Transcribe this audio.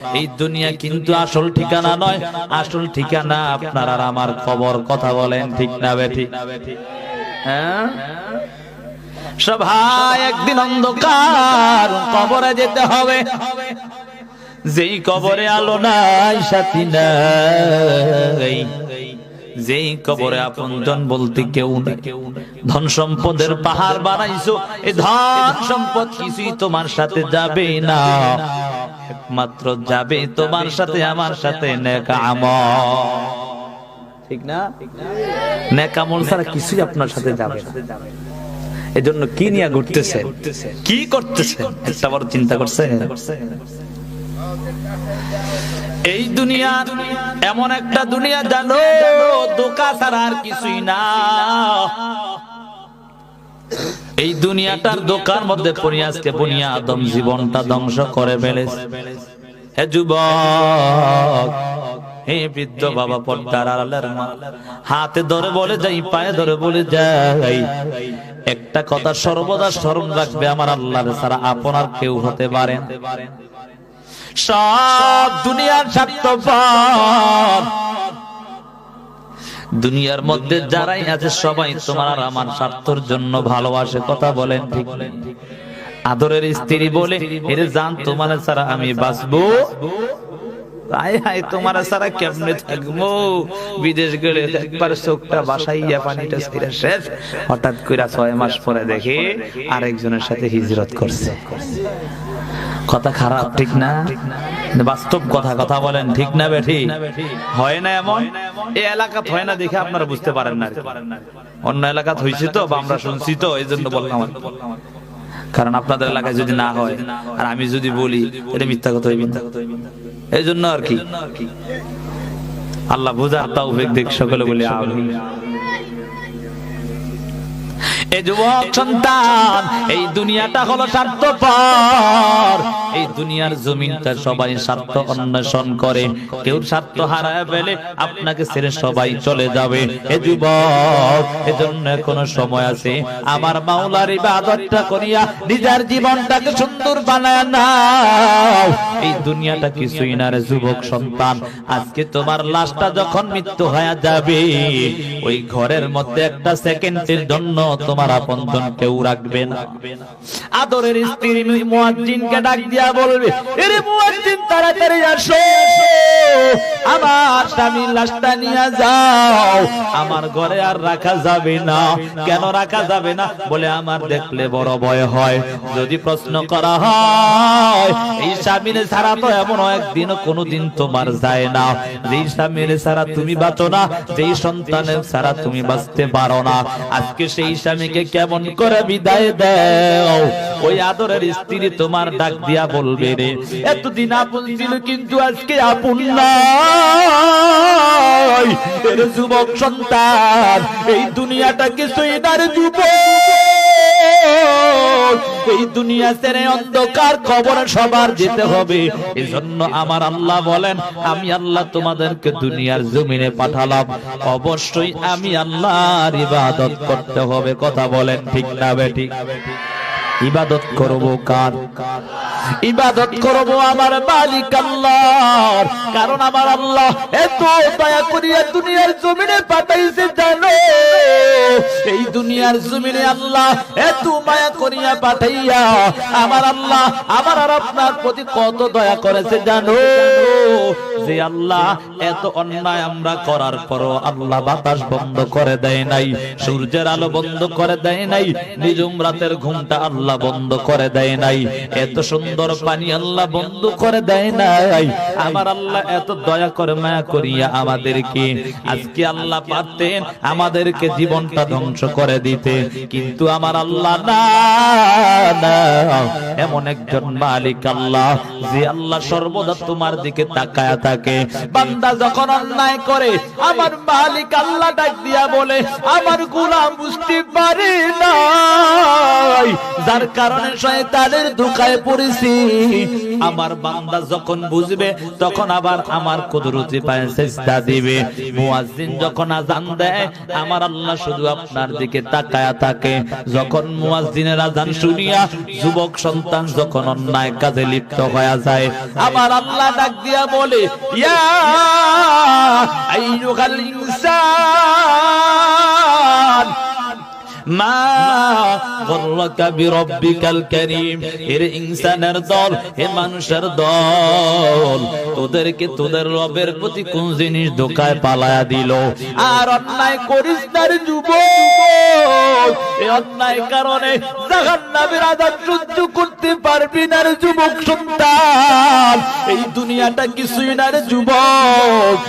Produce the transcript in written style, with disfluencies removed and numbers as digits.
এই দুনিয়া কিন্তু আসল ঠিকানা নয়, আসল ঠিকানা আপনার আর আমার কবর। কথা বলেন ঠিক না বেঠিক? হ্যাঁ, সবাই একদিন অন্ধকার কবরে যেতে হবে। যেই কবরে আলো নাই, সাথী নাই, যেই কবরে আপনজন বলতে কেউ নেই। ধন সম্পদের পাহাড় বানাইছো, এই ধন সম্পদ কিছুই তোমার সাথে যাবে না, একমাত্র যাবে তোমার সাথে আমার সাথে নেক আমল। ঠিক না? নেক আমল ছাড়া কিছুই আপনার সাথে যাবে না। এজন্য কি নিয়ে ঘুরতেছেন, কি করতেছেন, একটা বড় চিন্তা করছেন? এই দুনিয়া এমন একটা দুনিয়া, জানো, ধোঁকা ছাড়া আর কিছুই না। এই দুনিয়াটার ধোঁকার মধ্যে পড়ে আজকে বনি আদম জীবনটা ধ্বংস করে ফেলেছে। হে যুবক, হে বৃদ্ধ বাবা, পর্দার আড়ালের মা, হাতে ধরে বলে যাই, পায়ে ধরে বলে যাই, একটা কথা সর্বদা স্মরণ রাখবে, আমার আল্লাহর ছাড়া আপনার কেউ হতে পারে না। সব দুনিয়ার স্বার্থপর, দুনিয়ার মধ্যে যারাই আছে সবাই তোমার আর আমার স্বার্থের জন্য ভালোবাসে। কথা বলেন ঠিক? আদরের স্ত্রী বলে, এরে জান, তোমার ছাড়া আমি বাঁচবো, হায় হায় তোমার ছাড়া কেমনে থাকবো, বিদেশ গেলে একবার চোখটা বাসাইয়া পানিটা ছিঁড়ে শেষ, হঠাৎ করে 6 মাস পরে দেখে আরেকজনের সাথে হিজরত করছে। কথা খারাপ, ঠিক না? বাস্তব কথা। কথা বলেন ঠিক না বেঠিক? হয় না এমন? এই এলাকাত হয় না দেখে আপনারা বুঝতে পারেন না, অন্য এলাকাত হয়েছে তো, বা আমরা শুনছি তো, এই জন্য বললাম। কারণ আপনাদের এলাকায় যদি না হয় আর আমি যদি বলি, এটা মিথ্যা কথা হইবে, এই জন্য আর কি। আল্লাহ বুঝার তৌফিক দিক সকলে বলি আমিন। এই যুবক সন্তান, এই দুনিয়াটা হলো স্বার্থপর। এই দুনিয়ার জমিনটা সবাই স্বার্থ অন্বেষণ করে, কেউ স্বার্থ হারায় ফেলে, আপনাকে ছেড়ে সবাই চলে যাবে। এ যুবক, এজন্য কোনো সময় আছে, আমার মাওলার ইবাদতটা করিয়া নিজের জীবনটাকে সুন্দর বানায় নাও। এই দুনিয়াটা কিছুই না রে যুবক সন্তান। আজকে তোমার লাশটা যখন মৃত্যু হয়ে যাবে, ওই ঘরের মধ্যে একটা সেকেন্ডের জন্য তোমার আপনজন কেউ রাখবে না। আদরের স্ত্রী মুয়াজ্জিনকে ডাক দিয়া বলবে, এরে মুয়াজ্জিন, তাড়াতাড়ি আসো, আমার স্বামীর লাশটা নিয়ে যাও, আমার ঘরে আর রাখা যাবে না। কেন রাখা যাবে না? বলে আমার দেখলে বড় ভয় হয়। যদি প্রশ্ন করা হয়, এই স্বামীর ছাড়া তো এমন একদিনও কোনোদিন তোমার যায় না, যেই স্বামীর ছাড়া তুমি বাঁচো না, যেই সন্তানের ছাড়া তুমি বাঁচতে পারো না, আজকে সেই স্বামীকে কেমন করে বিদায় দাও? ওই আদরের স্ত্রী তোমার ডাক দিয়া বলবে, রে এতদিন আপন ছিল কিন্তু আজকে আপন নাই। এর যুবক সন্তান, এই দুনিয়াটা কিছুই না রে যুবক। এই দুনিয়া ছেড়ে অন্ধকার কবরে সবার যেতে হবে। এজন্য আমার আল্লাহ বলেন, আমি আল্লাহ তোমাদেরকে দুনিয়ার জমিনে পাঠালাম, অবশ্যই আমি আল্লাহর ইবাদত করতে হবে। কথা বলেন ঠিক না বেঠিক? ইবাদত করব কার? ইবাদত করব আমার মালিক আল্লাহর। কারণ আমার আল্লাহ এত দয়া করিয়া দুনিয়ার জমিনে পাঠাইছে, জানো, এই দুনিয়ার জমিনে আল্লাহ এত মায়া করিয়া পাঠাইয়া আমার আল্লাহ আমার আর আপনার প্রতি কত দয়া করেছে, জানো, যে আল্লাহ এত অন্যায় আমরা করার পরও আল্লাহ বাতাস বন্ধ করে দেয় নাই, সূর্যের আলো বন্ধ করে দেয় নাই, নিজুম রাতের ঘুমটা আল্লাহ বন্ধ করে দেয় নাই, এত সুন্দর পানি আল্লাহ বন্ধ করে দেয় নাই। আমার আল্লাহ এত দয়া করে মায়া করিয়া আমাদেরকে, আজকে আল্লাহ পারতেন আমাদেরকে জীবনটা ধ্বংস করে দিতে, কিন্তু আমার আল্লাহ না, এমন একজন মালিক আল্লাহ, যে আল্লাহ সর্বদা তোমার দিকে তাকায়া থাকে। বান্দা যখন অন্যায় করে, আমার মালিক আল্লাহ ডাক দিয়া বলে, আমার গোলাম বুঝতে পারে না, যার কারণে শয়তানের ধোঁকায় পড়েছি। আমার বান্দা যখন বুঝবে তখন আবার আমার কুদরতি পায়ে সিজদা দিবে। মুয়াজ্জিন যখন আযান দেয় আমার আল্লাহ শুধু আপনার দিকে তাকায়া থাকে। যখন মুয়াজ্জিনের আযান শুনিয়া যুবক সন্তান যখন অন্যায় কাজে লিপ্ত হয়ে যায় আমার আল্লাহ ডাক দিয়া বলে, ইয়া আইয়ুহাল ইনসান মা গররাকা বিরব্বিকাল কারীম। এর ইনসানের দল, হে মানুষের দল, তোদেরকে তোদের রবের প্রতি কোন জিনিস ধোঁকায় পালায়া দিল? আর অন্যায় করিস না রে যুবক, এই অন্যায় কারণে জাহান্নামের আযাব সহ্য করতে পারবি না রে যুবক সন্তান। এই দুনিয়াটা কিছুই না রে যুবক।